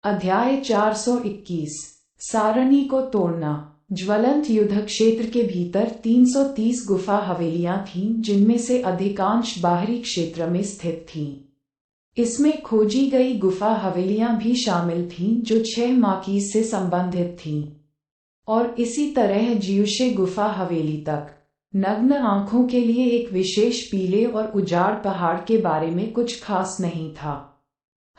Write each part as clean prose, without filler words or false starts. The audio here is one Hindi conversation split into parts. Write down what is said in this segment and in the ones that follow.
अध्याय 421 सारणी को तोड़ना। ज्वलंत युद्ध क्षेत्र के भीतर 330 गुफा हवेलियां थीं, जिनमें से अधिकांश बाहरी क्षेत्र में स्थित थीं। इसमें खोजी गई गुफा हवेलियां भी शामिल थीं, जो 6 माकीज से संबंधित थीं, और इसी तरह ज्यूशे गुफा हवेली तक। नग्न आंखों के लिए एक विशेष पीले और उजाड़ पहाड़ के बारे में कुछ खास नहीं था।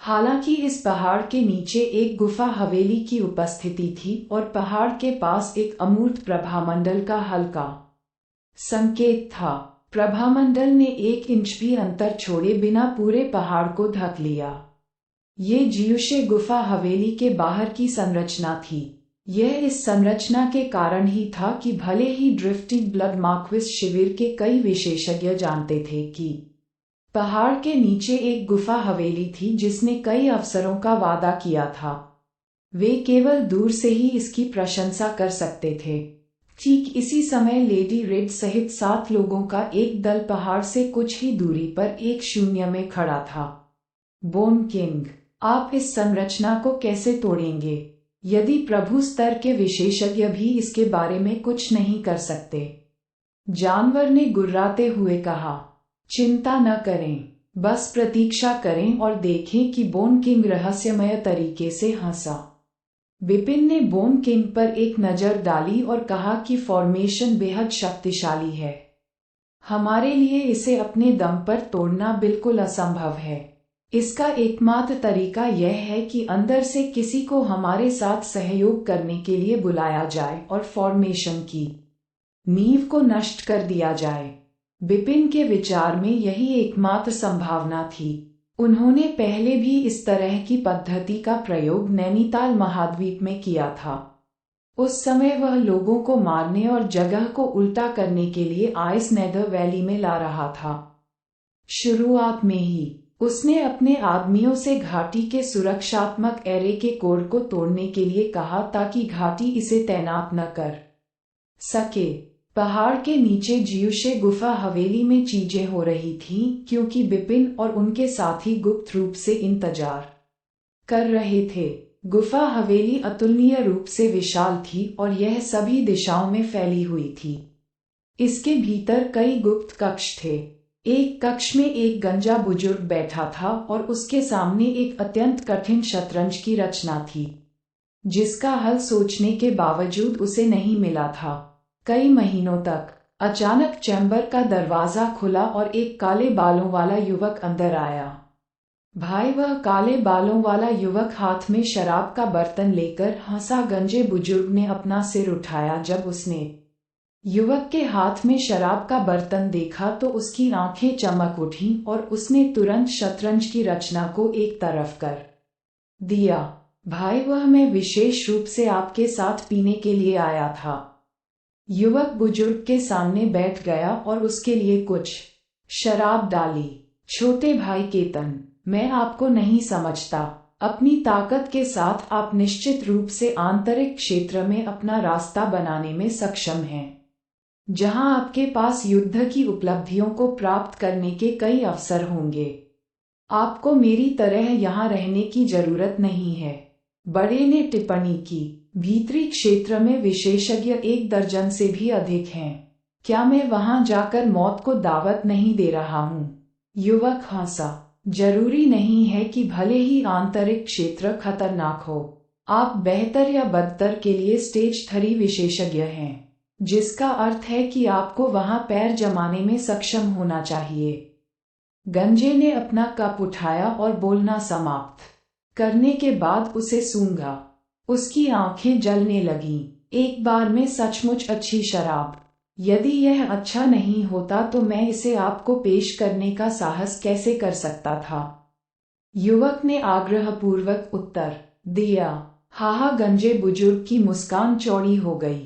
हालांकि इस पहाड़ के नीचे एक गुफा हवेली की उपस्थिति थी और पहाड़ के पास एक अमूर्त प्रभामंडल का हल्का संकेत था। प्रभामंडल ने 1 इंच भी अंतर छोड़े बिना पूरे पहाड़ को ढक लिया। ये ज्यूशे गुफा हवेली के बाहर की संरचना थी। यह इस संरचना के कारण ही था कि भले ही ड्रिफ्टिंग ब्लड मार्क्विस शिविर के कई विशेषज्ञ जानते थे कि पहाड़ के नीचे एक गुफा हवेली थी जिसने कई अवसरों का वादा किया था, वे केवल दूर से ही इसकी प्रशंसा कर सकते थे। ठीक इसी समय लेडी रेड सहित 7 लोगों का एक दल पहाड़ से कुछ ही दूरी पर एक शून्य में खड़ा था। बोन किंग, आप इस संरचना को कैसे तोड़ेंगे, यदि प्रभु स्तर के विशेषज्ञ भी इसके बारे में कुछ नहीं कर सकते? जानवर ने गुर्राते हुए कहा। चिंता न करें, बस प्रतीक्षा करें और देखें कि बोन किंग रहस्यमय तरीके से हंसा। विपिन ने बोन किंग पर एक नजर डाली और कहा कि फॉर्मेशन बेहद शक्तिशाली है। हमारे लिए इसे अपने दम पर तोड़ना बिल्कुल असंभव है। इसका एकमात्र तरीका यह है कि अंदर से किसी को हमारे साथ सहयोग करने के लिए बुलाया जाए और फॉर्मेशन की नींव को नष्ट कर दिया जाए। विपिन के विचार में यही एकमात्र संभावना थी। उन्होंने पहले भी इस तरह की पद्धति का प्रयोग नैनीताल महाद्वीप में किया था। उस समय वह लोगों को मारने और जगह को उल्टा करने के लिए आइस नेदर वैली में ला रहा था। शुरुआत में ही उसने अपने आदमियों से घाटी के सुरक्षात्मक एरे के कोड को तोड़ने के लिए कहा ताकि घाटी इसे तैनात न कर सके। पहाड़ के नीचे ज्यूशे गुफा हवेली में चीजें हो रही थीं, क्योंकि विपिन और उनके साथी गुप्त रूप से इंतजार कर रहे थे। गुफा हवेली अतुलनीय रूप से विशाल थी और यह सभी दिशाओं में फैली हुई थी। इसके भीतर कई गुप्त कक्ष थे। एक कक्ष में एक गंजा बुजुर्ग बैठा था और उसके सामने एक अत्यंत कठिन शतरंज की रचना थी, जिसका हल सोचने के बावजूद उसे नहीं मिला था कई महीनों तक। अचानक चैम्बर का दरवाजा खुला और एक काले बालों वाला युवक अंदर आया। भाई, वह काले बालों वाला युवक हाथ में शराब का बर्तन लेकर हंसा। गंजे बुजुर्ग ने अपना सिर उठाया जब उसने युवक के हाथ में शराब का बर्तन देखा तो उसकी आंखें चमक उठीं और उसने तुरंत शतरंज की रचना को एक तरफ कर दिया। भाई, वह मैं विशेष रूप से आपके साथ पीने के लिए आया था। युवक बुजुर्ग के सामने बैठ गया और उसके लिए कुछ शराब डाली। छोटे भाई केतन, मैं आपको नहीं समझता। अपनी ताकत के साथ आप निश्चित रूप से आंतरिक क्षेत्र में अपना रास्ता बनाने में सक्षम हैं, जहां आपके पास युद्ध की उपलब्धियों को प्राप्त करने के कई अवसर होंगे। आपको मेरी तरह यहां रहने की जरूरत नहीं है। बड़े ने टिप्पणी की। भीतरी क्षेत्र में विशेषज्ञ 1 दर्जन से भी अधिक हैं। क्या मैं वहां जाकर मौत को दावत नहीं दे रहा हूं? युवक हंसा। जरूरी नहीं है कि भले ही आंतरिक क्षेत्र खतरनाक हो, आप बेहतर या बदतर के लिए स्टेज 3 विशेषज्ञ हैं, जिसका अर्थ है कि आपको वहां पैर जमाने में सक्षम होना चाहिए। गंजे ने अपना कप उठाया और बोलना समाप्त करने के बाद उसे सूंघा। उसकी आंखें जलने लगीं। एक बार में सचमुच अच्छी शराब। यदि यह अच्छा नहीं होता तो मैं इसे आपको पेश करने का साहस कैसे कर सकता था? युवक ने आग्रहपूर्वक उत्तर दिया। हाहा। गंजे बुजुर्ग की मुस्कान चौड़ी हो गई।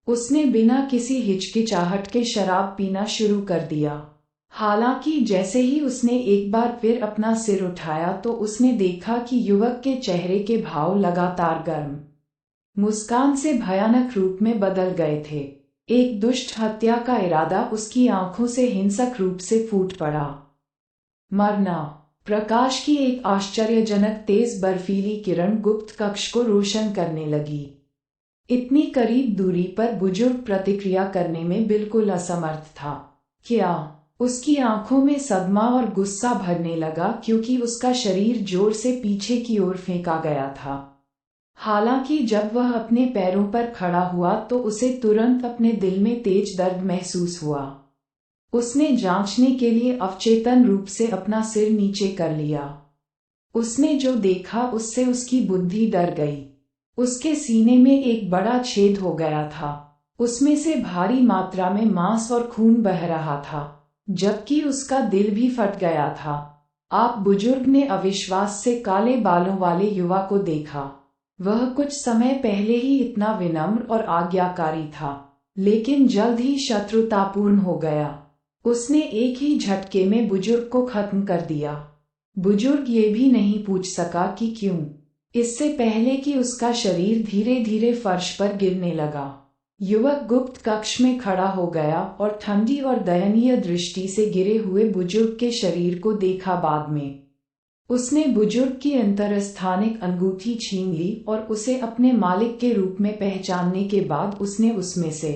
उसने बिना किसी हिचकिचाहट के शराब पीना शुरू कर दिया। हालांकि जैसे ही उसने एक बार फिर अपना सिर उठाया तो उसने देखा कि युवक के चेहरे के भाव लगातार गर्म मुस्कान से भयानक रूप में बदल गए थे। एक दुष्ट हत्या का इरादा उसकी आंखों से हिंसक रूप से फूट पड़ा। मरना। प्रकाश की एक आश्चर्यजनक तेज बर्फीली किरण गुप्त कक्ष को रोशन करने लगी। इतनी करीब दूरी पर बुजुर्ग प्रतिक्रिया करने में बिल्कुल असमर्थ था। क्या? उसकी आंखों में सदमा और गुस्सा भरने लगा क्योंकि उसका शरीर जोर से पीछे की ओर फेंका गया था। हालांकि जब वह अपने पैरों पर खड़ा हुआ तो उसे तुरंत अपने दिल में तेज दर्द महसूस हुआ। उसने जांचने के लिए अवचेतन रूप से अपना सिर नीचे कर लिया। उसने जो देखा उससे उसकी बुद्धि डर गई। उसके सीने में एक बड़ा छेद हो गया था। उसमें से भारी मात्रा में मांस और खून बह रहा था, जबकि उसका दिल भी फट गया था। आप बुजुर्ग ने अविश्वास से काले बालों वाले युवा को देखा। वह कुछ समय पहले ही इतना विनम्र और आज्ञाकारी था, लेकिन जल्द ही शत्रुतापूर्ण हो गया। उसने एक ही झटके में बुजुर्ग को खत्म कर दिया। बुजुर्ग ये भी नहीं पूछ सका कि क्यों, इससे पहले कि उसका शरीर धीरे धीरे फर्श पर गिरने लगा। युवक गुप्त कक्ष में खड़ा हो गया और ठंडी और दयनीय दृष्टि से गिरे हुए बुजुर्ग के शरीर को देखा। बाद में उसने बुजुर्ग की अंतरस्थानिक अंगूठी छीन ली और उसे अपने मालिक के रूप में पहचानने के बाद उसने उसमें से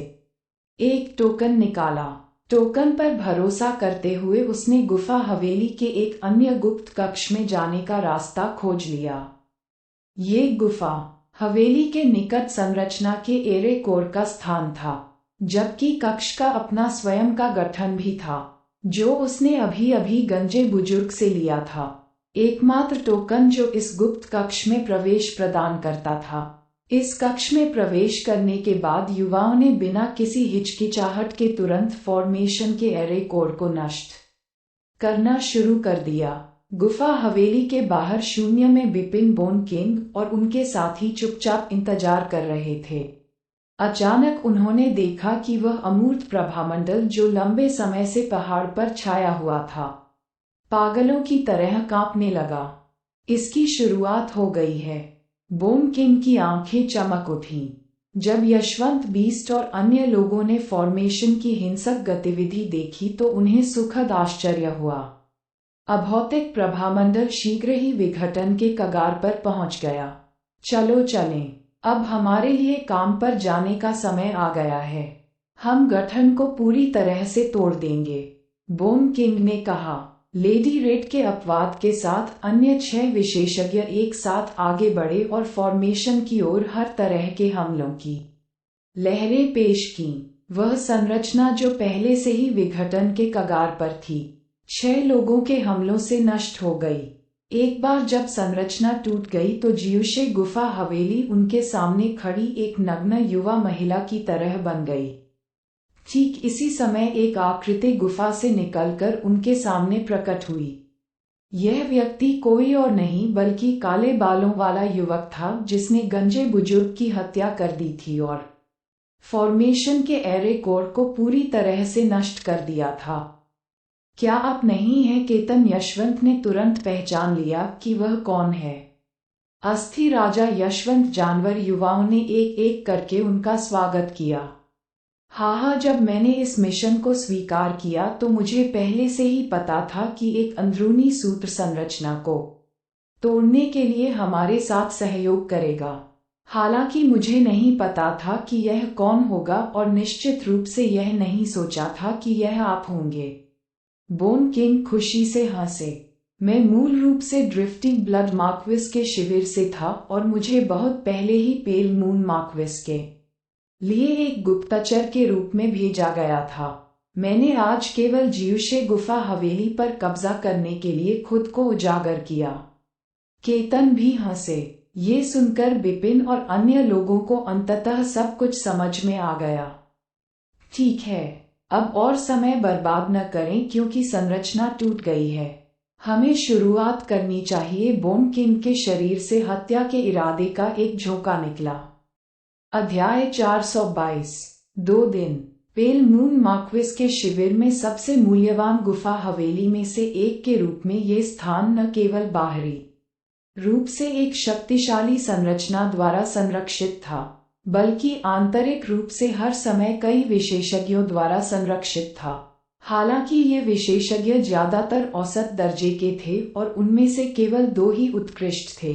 एक टोकन निकाला। टोकन पर भरोसा करते हुए उसने गुफा हवेली के एक अन्य गुप्त कक्ष में जाने का रास्ता खोज लिया। ये गुफा हवेली के निकट संरचना के एरे कोर का स्थान था, जबकि कक्ष का अपना स्वयं का गठन भी था, जो उसने अभी अभी गंजे बुजुर्ग से लिया था। एकमात्र टोकन जो इस गुप्त कक्ष में प्रवेश प्रदान करता था। इस कक्ष में प्रवेश करने के बाद युवाओं ने बिना किसी हिचकिचाहट के तुरंत फॉर्मेशन के एरे कोर को नष्ट करना शुरू कर दिया। गुफा हवेली के बाहर शून्य में बिपिन बोन किंग और उनके साथी चुपचाप इंतजार कर रहे थे। अचानक उन्होंने देखा कि वह अमूर्त प्रभामंडल जो लंबे समय से पहाड़ पर छाया हुआ था, पागलों की तरह कांपने लगा। इसकी शुरुआत हो गई है। बोन किंग की आंखें चमक उठीं जब यशवंत बीस्ट और अन्य लोगों ने फॉर्मेशन की हिंसक गतिविधि देखी तो उन्हें सुखद आश्चर्य हुआ। अभौतिक प्रभामंडल शीघ्र ही विघटन के कगार पर पहुंच गया। चलो चलें, अब हमारे लिए काम पर जाने का समय आ गया है। हम गठन को पूरी तरह से तोड़ देंगे, बोन किंग ने कहा। लेडी रेड के अपवाद के साथ अन्य 6 विशेषज्ञ एक साथ आगे बढ़े और फॉर्मेशन की ओर हर तरह के हमलों की लहरें पेश की। वह संरचना जो पहले से ही विघटन के कगार पर थी, 6 लोगों के हमलों से नष्ट हो गई। एक बार जब संरचना टूट गई तो जियुशे गुफा हवेली उनके सामने खड़ी एक नग्न युवा महिला की तरह बन गई। ठीक इसी समय एक आकृति गुफा से निकलकर उनके सामने प्रकट हुई। यह व्यक्ति कोई और नहीं बल्कि काले बालों वाला युवक था जिसने गंजे बुजुर्ग की हत्या कर दी थी और फॉर्मेशन के एरे कोर को पूरी तरह से नष्ट कर दिया था। क्या आप नहीं हैं केतन? यशवंत ने तुरंत पहचान लिया कि वह कौन है। अस्थि राजा यशवंत जानवर युवाओं ने एक एक करके उनका स्वागत किया। हाँ, जब मैंने इस मिशन को स्वीकार किया तो मुझे पहले से ही पता था कि एक अंदरूनी सूत्र संरचना को तोड़ने के लिए हमारे साथ सहयोग करेगा। हालांकि मुझे नहीं पता था कि यह कौन होगा और निश्चित रूप से यह नहीं सोचा था कि यह आप होंगे। बोन किंग खुशी से हंसे। मैं मूल रूप से ड्रिफ्टिंग ब्लड मार्क्विस के शिविर से था और मुझे बहुत पहले ही पेल मून मार्क्विस के लिए एक गुप्तचर के रूप में भेजा गया था। मैंने आज केवल जियुशे गुफा हवेली पर कब्जा करने के लिए खुद को उजागर किया। केतन भी हंसे। ये सुनकर बिपिन और अन्य लोगों को अंततः सब कुछ समझ में आ गया। ठीक है, अब और समय बर्बाद न करें क्योंकि संरचना टूट गई है। हमें शुरुआत करनी चाहिए। बोन किंग के शरीर से हत्या के इरादे का एक झोंका निकला। अध्याय 422। 2 दिन। पेल मून मार्क्विस के शिविर में सबसे मूल्यवान गुफा हवेली में से एक के रूप में ये स्थान न केवल बाहरी रूप से एक शक्तिशाली संरचना द्वारा संरक्षित था, बल्कि आंतरिक रूप से हर समय कई विशेषज्ञों द्वारा संरक्षित था। हालांकि ये विशेषज्ञ ज्यादातर औसत दर्जे के थे और उनमें से केवल 2 ही उत्कृष्ट थे।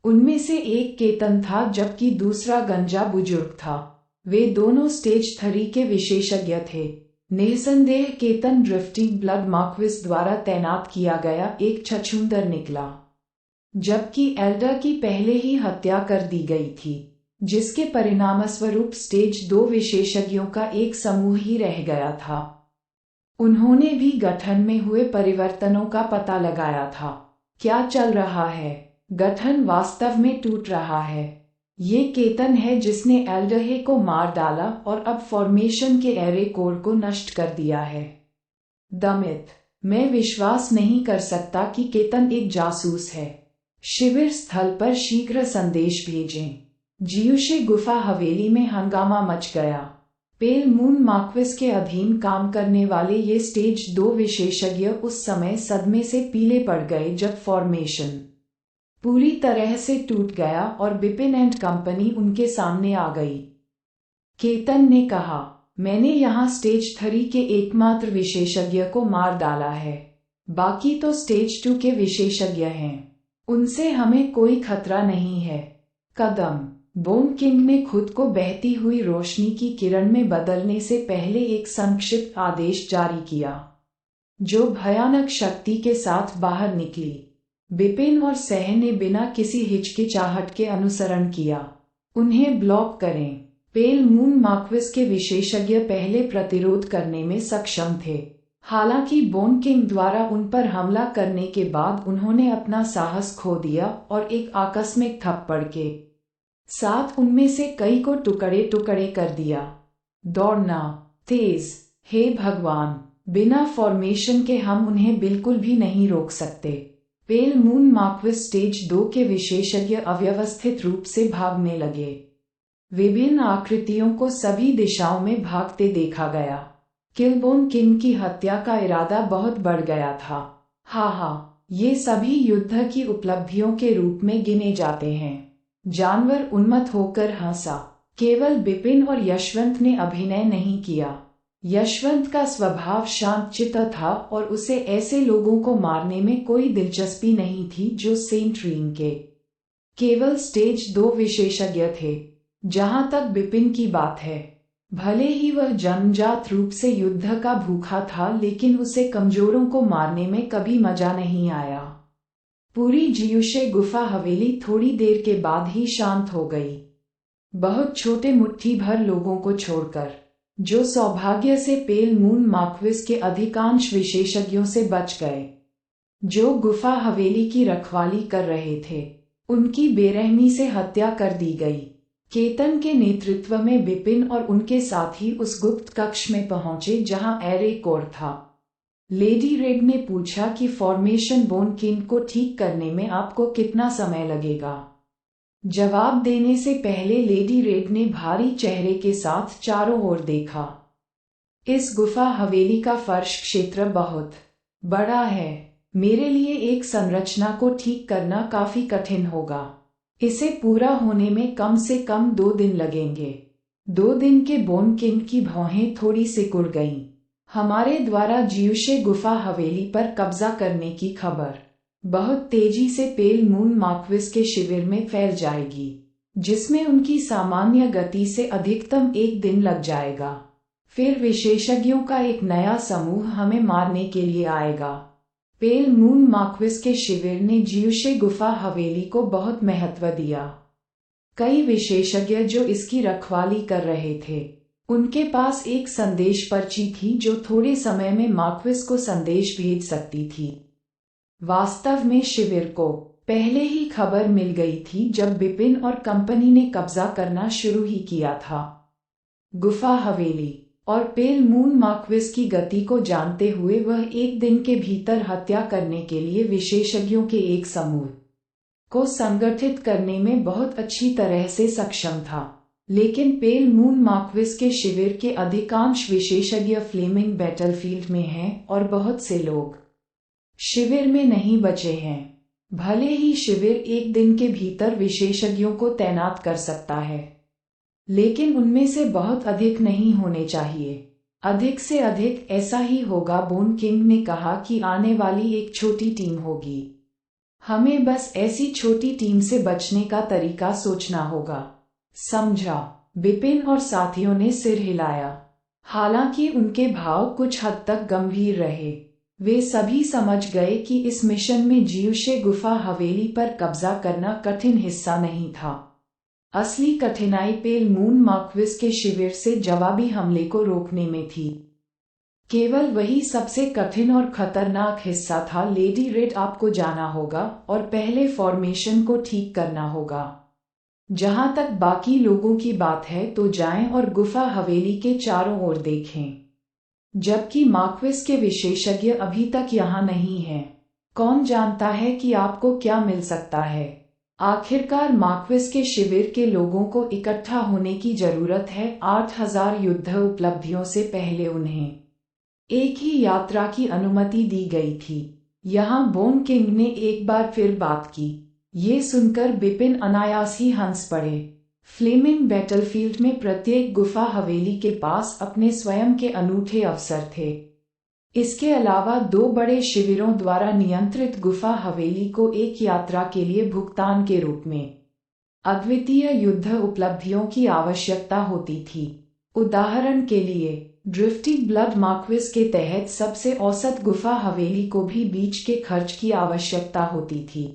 उनमें से एक केतन था जबकि दूसरा गंजा बुजुर्ग था। वे दोनों स्टेज 3 के विशेषज्ञ थे। निस्संदेह केतन ड्रिफ्टिंग ब्लड मार्क्विस द्वारा तैनात किया गया एक छछूंदर निकला, जबकि एल्डा की पहले ही हत्या कर दी गई थी, जिसके परिणामस्वरूप स्टेज 2 विशेषज्ञों का एक समूह ही रह गया था। उन्होंने भी गठन में हुए परिवर्तनों का पता लगाया था। क्या चल रहा है? गठन वास्तव में टूट रहा है। ये केतन है जिसने एल्डहे को मार डाला और अब फॉर्मेशन के एरे कोर को नष्ट कर दिया है। दमित, मैं विश्वास नहीं कर सकता कि केतन एक जासूस है। शिविर स्थल पर शीघ्र संदेश भेजें। जियूशे गुफा हवेली में हंगामा मच गया। पेल मून मार्क्विस के अधीन काम करने वाले ये स्टेज 2 विशेषज्ञ उस समय सदमे से पीले पड़ गए जब फॉर्मेशन पूरी तरह से टूट गया और बिपिन एंड कंपनी उनके सामने आ गई। केतन ने कहा, मैंने यहाँ स्टेज 3 के एकमात्र विशेषज्ञ को मार डाला है। बाकी तो स्टेज 2 के विशेषज्ञ हैं। उनसे हमें कोई खतरा नहीं है। कदम। बोन किंग ने खुद को बहती हुई रोशनी की किरण में बदलने से पहले एक संक्षिप्त आदेश जारी किया, जो भयानक शक्ति के साथ बाहर निकली। बिपिन और सह ने बिना किसी हिचकिचाहट के अनुसरण किया। उन्हें ब्लॉक करें। पेल मून मार्क्विस के विशेषज्ञ पहले प्रतिरोध करने में सक्षम थे। हालांकि बोन किंग द्वारा उन पर हमला करने के बाद उन्होंने अपना साहस खो दिया और एक आकस्मिक थप्पड़ के साथ उनमें से कई को टुकड़े टुकड़े कर दिया। दौड़ना तेज। हे भगवान, बिना फॉर्मेशन के हम उन्हें बिल्कुल भी नहीं रोक सकते। पेल मून मार्क्विस स्टेज 2 के विशेषज्ञ अव्यवस्थित रूप से भागने लगे। विभिन्न आकृतियों को सभी दिशाओं में भागते देखा गया। किलबोन किंग की हत्या का इरादा बहुत बढ़ गया था। ये सभी युद्ध की उपलब्धियों के रूप में गिने जाते हैं। जानवर उन्मत्त होकर हंसा। केवल बिपिन और यशवंत ने अभिनय नहीं किया। यशवंत का स्वभाव शांतचित्त था और उसे ऐसे लोगों को मारने में कोई दिलचस्पी नहीं थी जो सेंट रीन के केवल स्टेज 2 विशेषज्ञ थे। जहां तक बिपिन की बात है, भले ही वह जन्मजात रूप से युद्ध का भूखा था, लेकिन उसे कमजोरों को मारने में कभी मजा नहीं आया। पूरी जियूशे गुफा हवेली थोड़ी देर के बाद ही शांत हो गई, बहुत छोटे मुट्ठी भर लोगों को छोड़कर, जो सौभाग्य से पेल मून मार्क्विस के अधिकांश विशेषज्ञों से बच गए, जो गुफा हवेली की रखवाली कर रहे थे। उनकी बेरहमी से हत्या कर दी गई। केतन के नेतृत्व में बिपिन और उनके साथी उस गुप्त कक्ष में पहुंचे जहां एरे कोर था। लेडी रेड ने पूछा कि फॉर्मेशन बोन किंग को ठीक करने में आपको कितना समय लगेगा। जवाब देने से पहले लेडी रेड ने भारी चेहरे के साथ चारों ओर देखा। इस गुफा हवेली का फर्श क्षेत्र बहुत बड़ा है। मेरे लिए एक संरचना को ठीक करना काफी कठिन होगा। इसे पूरा होने में कम से कम 2 दिन लगेंगे। 2 दिन के बोन किंग की भौहें थोड़ी सिकुड़ गईं। हमारे द्वारा जियूशे गुफा हवेली पर कब्जा करने की खबर बहुत तेजी से पेल मून मार्क्विस के शिविर में फैल जाएगी, जिसमें उनकी सामान्य गति से अधिकतम 1 दिन लग जाएगा। फिर विशेषज्ञों का एक नया समूह हमें मारने के लिए आएगा। पेल मून मार्क्विस के शिविर ने जियूशे गुफा हवेली को बहुत महत्व दिया। कई विशेषज्ञ जो इसकी रखवाली कर रहे थे, उनके पास एक संदेश पर्ची थी जो थोड़े समय में मार्क्विस को संदेश भेज सकती थी। वास्तव में शिविर को पहले ही खबर मिल गई थी जब बिपिन और कंपनी ने कब्जा करना शुरू ही किया था। गुफा हवेली और पेल मून मार्क्विस की गति को जानते हुए वह 1 दिन के भीतर हत्या करने के लिए विशेषज्ञों के एक समूह को संगठित करने में बहुत अच्छी तरह से सक्षम था। लेकिन पेल मून मार्क्विस के शिविर के अधिकांश विशेषज्ञ फ्लेमिंग बैटलफील्ड में हैं और बहुत से लोग शिविर में नहीं बचे हैं। भले ही शिविर 1 दिन के भीतर विशेषज्ञों को तैनात कर सकता है, लेकिन उनमें से बहुत अधिक नहीं होने चाहिए। अधिक से अधिक ऐसा ही होगा। बोन किंग ने कहा कि आने वाली एक छोटी टीम होगी। हमें बस ऐसी छोटी टीम से बचने का तरीका सोचना होगा, समझा? बिपिन और साथियों ने सिर हिलाया। हालांकि उनके भाव कुछ हद तक गंभीर रहे। वे सभी समझ गए कि इस मिशन में जियूशे गुफा हवेली पर कब्जा करना कठिन हिस्सा नहीं था। असली कठिनाई पेल मून मार्क्विस के शिविर से जवाबी हमले को रोकने में थी। केवल वही सबसे कठिन और खतरनाक हिस्सा था। लेडी रेड, आपको जाना होगा और पहले फॉर्मेशन को ठीक करना होगा। जहां तक बाकी लोगों की बात है तो जाएं और गुफा हवेली के चारों ओर देखें। जबकि मार्क्विस के विशेषज्ञ अभी तक यहाँ नहीं हैं। कौन जानता है कि आपको क्या मिल सकता है। आखिरकार मार्क्विस के शिविर के लोगों को इकट्ठा होने की जरूरत है। 8000 युद्ध उपलब्धियों से पहले उन्हें एक ही यात्रा की अनुमति दी गई थी। यहाँ बोन किंग ने एक बार फिर बात की। ये सुनकर बिपिन अनायास ही हंस पड़े। फ्लेमिंग बैटलफील्ड में प्रत्येक गुफा हवेली के पास अपने स्वयं के अनूठे अवसर थे। इसके अलावा 2 बड़े शिविरों द्वारा नियंत्रित गुफा हवेली को एक यात्रा के लिए भुगतान के रूप में अद्वितीय युद्ध उपलब्धियों की आवश्यकता होती थी। उदाहरण के लिए ड्रिफ्टी ब्लड मार्क्विस के तहत सबसे औसत गुफा हवेली को भी बीच के खर्च की आवश्यकता होती थी।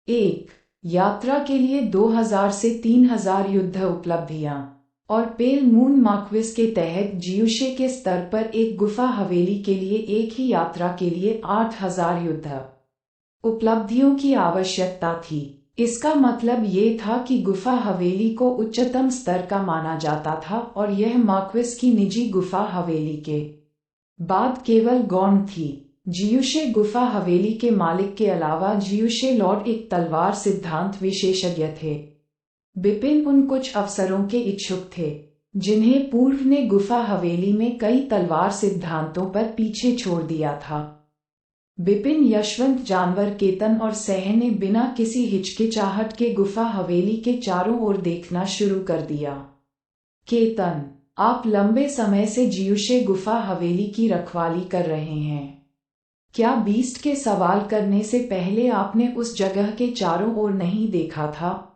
एक यात्रा के लिए 2000 से 3000 युद्ध उपलब्धियां और पेल मून मार्क्विस के तहत जियूशे के स्तर पर एक गुफा हवेली के लिए एक ही यात्रा के लिए 8000 युद्ध उपलब्धियों की आवश्यकता थी। इसका मतलब ये था कि गुफा हवेली को उच्चतम स्तर का माना जाता था और यह मार्क्विस की निजी गुफा हवेली के बाद केवल गौण थी। जियूशे गुफा हवेली के मालिक के अलावा जियूशे लॉर्ड एक तलवार सिद्धांत विशेषज्ञ थे। बिपिन उन कुछ अफसरों के इच्छुक थे जिन्हें पूर्व ने गुफा हवेली में कई तलवार सिद्धांतों पर पीछे छोड़ दिया था। बिपिन, यशवंत, जानवर, केतन और सह ने बिना किसी हिचकिचाहट के गुफा हवेली के चारों ओर देखना शुरू कर दिया। केतन, आप लंबे समय से जियूशे गुफा हवेली की रखवाली कर रहे हैं। क्या बीस्ट के सवाल करने से पहले आपने उस जगह के चारों ओर नहीं देखा था?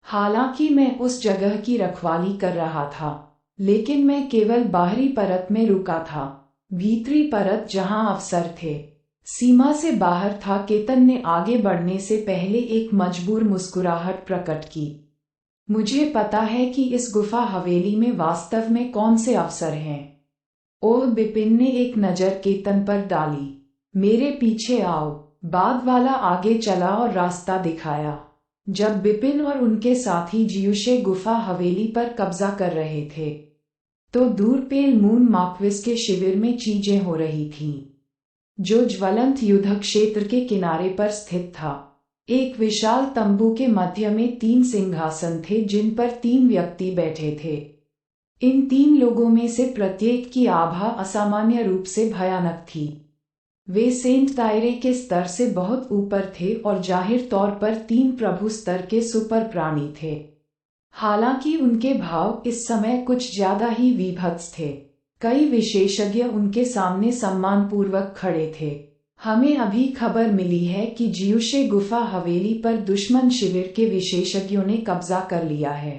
हालांकि मैं उस जगह की रखवाली कर रहा था, लेकिन मैं केवल बाहरी परत में रुका था। भीतरी परत जहां अफसर थे, सीमा से बाहर था। केतन ने आगे बढ़ने से पहले एक मजबूर मुस्कुराहट प्रकट की। मुझे पता है कि इस गुफा हवेली में वास्तव में कौन से अफसर हैं। ओह, बिपिन ने एक नजर केतन पर डाली। मेरे पीछे आओ। बाद वाला आगे चला और रास्ता दिखाया। जब बिपिन और उनके साथी जियूशे गुफा हवेली पर कब्जा कर रहे थे तो दूर पेल मून मार्क्विस के शिविर में चीजें हो रही थीं, जो ज्वलंत युद्ध क्षेत्र के किनारे पर स्थित था। एक विशाल तंबू के मध्य में 3 सिंहासन थे जिन पर 3 व्यक्ति बैठे थे। इन 3 लोगों में से प्रत्येक की आभा असामान्य रूप से भयानक थी। वे सेंट दायरे के स्तर से बहुत ऊपर थे और जाहिर तौर पर 3 प्रभु स्तर के सुपर प्राणी थे। हालांकि उनके भाव इस समय कुछ ज्यादा ही विभत्स थे। कई विशेषज्ञ उनके सामने सम्मानपूर्वक खड़े थे। हमें अभी खबर मिली है कि जियूशे गुफा हवेली पर दुश्मन शिविर के विशेषज्ञों ने कब्जा कर लिया है।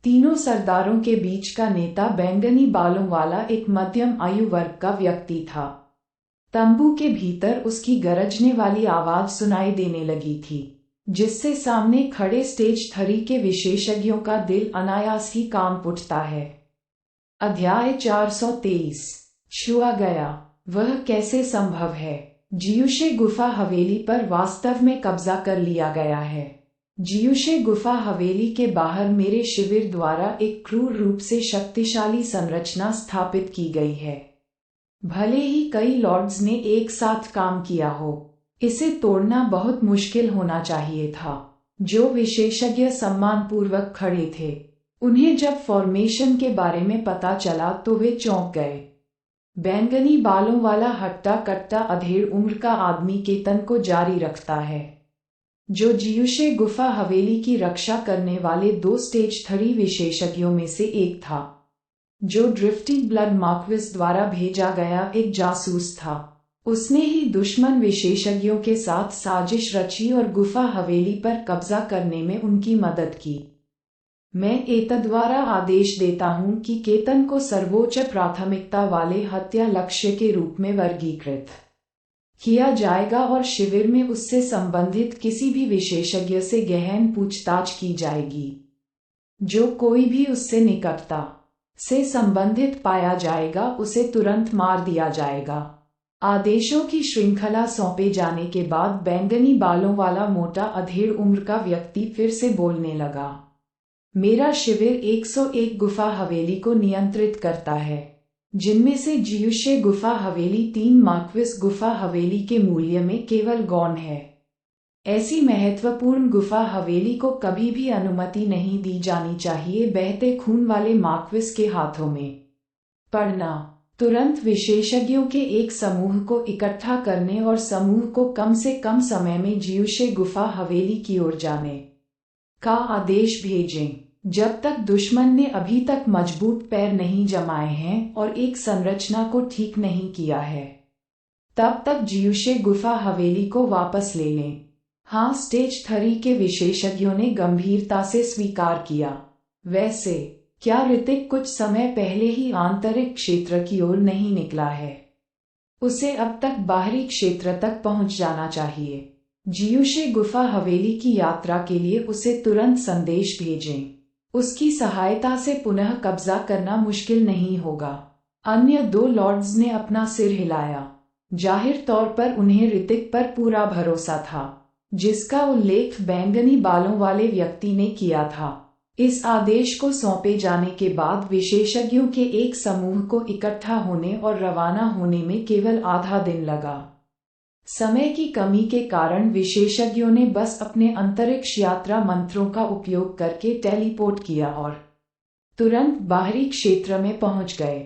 तीनों सरदारों के बीच का नेता बैंगनी बालों वाला एक मध्यम आयु वर्ग का व्यक्ति था। तंबू के भीतर उसकी गरजने वाली आवाज सुनाई देने लगी थी, जिससे सामने खड़े स्टेज थरी के विशेषज्ञों का दिल अनायास ही कांप उठता है। अध्याय 423। छुआ गया। वह कैसे संभव है? जियूशे गुफा हवेली पर वास्तव में कब्जा कर लिया गया है। जियूशे गुफा हवेली के बाहर मेरे शिविर द्वारा एक क्रूर रूप से शक्तिशाली संरचना स्थापित की गई है। भले ही कई लॉर्ड्स ने एक साथ काम किया हो, इसे तोड़ना बहुत मुश्किल होना चाहिए था। जो विशेषज्ञ सम्मानपूर्वक खड़े थे, उन्हें जब फॉर्मेशन के बारे में पता चला तो वे चौंक गए। बैंगनी बालों वाला हट्टा कट्टा अधेड़ उम्र का आदमी केतन को जारी रखता है, जो जियूशे गुफा हवेली की रक्षा करने वाले 2 स्टेज थरी विशेषज्ञों में से एक था। जो ड्रिफ्टिंग ब्लड मार्क्विस द्वारा भेजा गया एक जासूस था। उसने ही दुश्मन विशेषज्ञों के साथ साजिश रची और गुफा हवेली पर कब्जा करने में उनकी मदद की। मैं एतद्वारा आदेश देता हूं कि केतन को सर्वोच्च प्राथमिकता वाले हत्या लक्ष्य के रूप में वर्गीकृत किया जाएगा और शिविर में उससे संबंधित किसी भी विशेषज्ञ से गहन पूछताछ की जाएगी। जो कोई भी उससे निकटता से संबंधित पाया जाएगा उसे तुरंत मार दिया जाएगा। आदेशों की श्रृंखला सौंपे जाने के बाद बैंगनी बालों वाला मोटा अधेड़ उम्र का व्यक्ति फिर से बोलने लगा। मेरा शिविर 101 गुफा हवेली को नियंत्रित करता है, जिनमें से जियुशे गुफा हवेली 3 मार्क्विस गुफा हवेली के मूल्य में केवल गौण है। ऐसी महत्वपूर्ण गुफा हवेली को कभी भी अनुमति नहीं दी जानी चाहिए बहते खून वाले मार्क्विस के हाथों में पड़ना। तुरंत विशेषज्ञों के एक समूह को इकट्ठा करने और समूह को कम से कम समय में जियुशे गुफा हवेली की ओर जाने का आदेश भेजें। जब तक दुश्मन ने अभी तक मजबूत पैर नहीं जमाए हैं और एक संरचना को ठीक नहीं किया है, तब तक जियुशे गुफा हवेली को वापस ले लें। हाँ, स्टेज 3 के विशेषज्ञों ने गंभीरता से स्वीकार किया। वैसे क्या ऋतिक कुछ समय पहले ही आंतरिक क्षेत्र की ओर नहीं निकला है? उसे अब तक बाहरी क्षेत्र तक पहुंच जाना चाहिए। जियुशे गुफा हवेली की यात्रा के लिए उसे तुरंत संदेश भेजें। उसकी सहायता से पुनः कब्जा करना मुश्किल नहीं होगा। अन्य 2 लॉर्ड्स ने अपना सिर हिलाया। जाहिर तौर पर उन्हें ऋतिक पर पूरा भरोसा था, जिसका उल्लेख बैंगनी बालों वाले व्यक्ति ने किया था। इस आदेश को सौंपे जाने के बाद विशेषज्ञों के एक समूह को इकट्ठा होने और रवाना होने में केवल आधा दिन लगा। समय की कमी के कारण विशेषज्ञों ने बस अपने अंतरिक्ष यात्रा मंत्रों का उपयोग करके टेलीपोर्ट किया और तुरंत बाहरी क्षेत्र में पहुंच गए।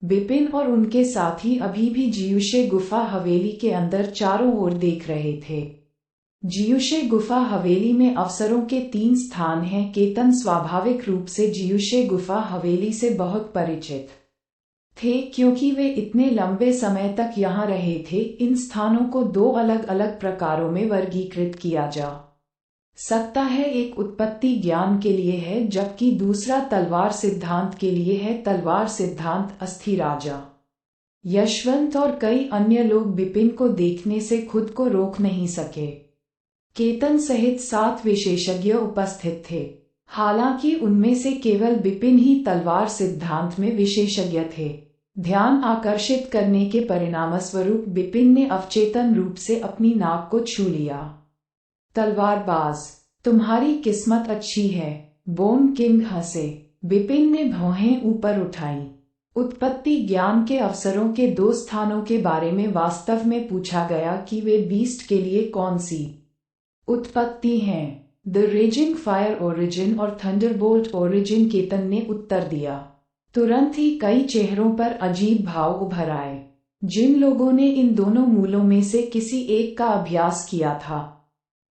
बिपिन और उनके साथी अभी भी जियुशे गुफा हवेली के अंदर चारों ओर देख रहे थे। जियुशे गुफा हवेली में अफसरों के 3 स्थान हैं। केतन स्वाभाविक रूप से जियुशे गुफा हवेली से बहुत परिचित थे, क्योंकि वे इतने लंबे समय तक यहाँ रहे थे। इन स्थानों को 2 अलग अलग प्रकारों में वर्गीकृत किया जा सकता है। एक उत्पत्ति ज्ञान के लिए है, जबकि दूसरा तलवार सिद्धांत के लिए है। तलवार सिद्धांत अस्थि राजा यशवंत और कई अन्य लोग बिपिन को देखने से खुद को रोक नहीं सके। केतन सहित 7 विशेषज्ञ उपस्थित थे। हालांकि उनमें से केवल बिपिन ही तलवार सिद्धांत में विशेषज्ञ थे। ध्यान आकर्षित करने के परिणामस्वरूप बिपिन ने अवचेतन रूप से अपनी नाक को छू लिया। तलवारबाज, तुम्हारी किस्मत अच्छी है, बोन किंग हंसे। बिपिन ने भौहें ऊपर उठाई। उत्पत्ति ज्ञान के अवसरों के 2 स्थानों के बारे में वास्तव में पूछा गया कि वे बीस्ट के लिए कौन सी उत्पत्ति हैं, द रेजिंग फायर ओरिजिन और थंडरबोल्ट ओरिजिन। केतन ने उत्तर दिया। तुरंत ही कई चेहरों पर अजीब भाव उभर आए। जिन लोगों ने इन दोनों मूलों में से किसी एक का अभ्यास किया था,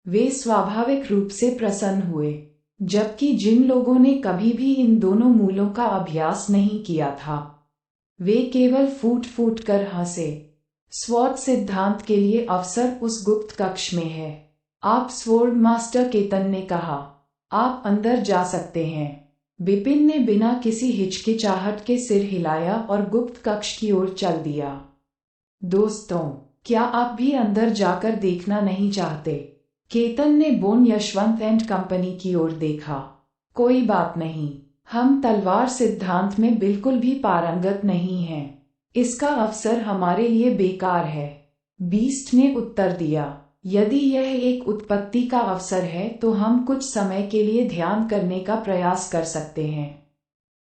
वे स्वाभाविक रूप से प्रसन्न हुए, जबकि जिन लोगों ने कभी भी इन दोनों मूलों का अभ्यास नहीं किया था, वे केवल फूट फूट कर हंसे। स्वॉर्ड सिद्धांत के लिए अवसर उस गुप्त कक्ष में है। आप स्वॉर्ड मास्टर, केतन ने कहा, आप अंदर जा सकते हैं। बिपिन ने बिना किसी हिचकिचाहट के सिर हिलाया और गुप्त कक्ष की ओर चल दिया। दोस्तों, क्या आप भी अंदर जाकर देखना नहीं चाहते? केतन ने बोन यशवंत एंड कंपनी की ओर देखा। कोई बात नहीं, हम तलवार सिद्धांत में बिल्कुल भी पारंगत नहीं हैं। इसका अवसर हमारे लिए बेकार है, बीस्ट ने उत्तर दिया। यदि यह एक उत्पत्ति का अवसर है तो हम कुछ समय के लिए ध्यान करने का प्रयास कर सकते हैं,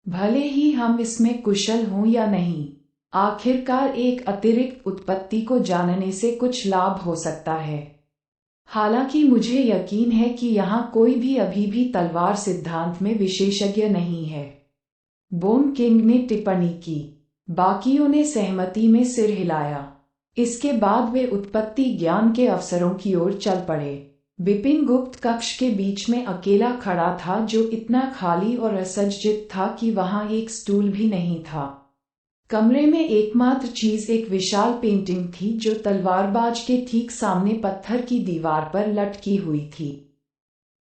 भले ही हम इसमें कुशल हों या नहीं। आखिरकार एक अतिरिक्त उत्पत्ति को जानने से कुछ लाभ हो सकता है। हालांकि मुझे यकीन है कि यहाँ कोई भी अभी भी तलवार सिद्धांत में विशेषज्ञ नहीं है, बोन किंग ने टिप्पणी की। बाकियों ने सहमति में सिर हिलाया। इसके बाद वे उत्पत्ति ज्ञान के अवसरों की ओर चल पड़े। विपिन गुप्त कक्ष के बीच में अकेला खड़ा था, जो इतना खाली और असज्जित था कि वहां एक स्टूल भी नहीं था। कमरे में एकमात्र चीज एक विशाल पेंटिंग थी, जो तलवारबाज के ठीक सामने पत्थर की दीवार पर लटकी हुई थी।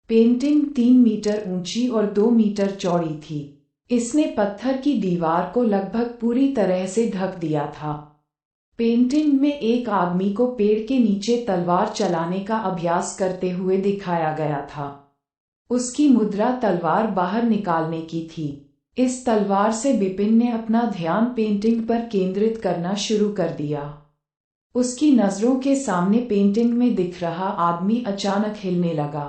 पेंटिंग 3 मीटर ऊंची और 2 मीटर चौड़ी थी। इसने पत्थर की दीवार को लगभग पूरी तरह से ढक दिया था। पेंटिंग में एक आदमी को पेड़ के नीचे तलवार चलाने का अभ्यास करते हुए दिखाया गया था। उसकी मुद्रा तलवार बाहर निकालने की थी। इस तलवार से विपिन ने अपना ध्यान पेंटिंग पर केंद्रित करना शुरू कर दिया। उसकी नजरों के सामने पेंटिंग में दिख रहा आदमी अचानक हिलने लगा।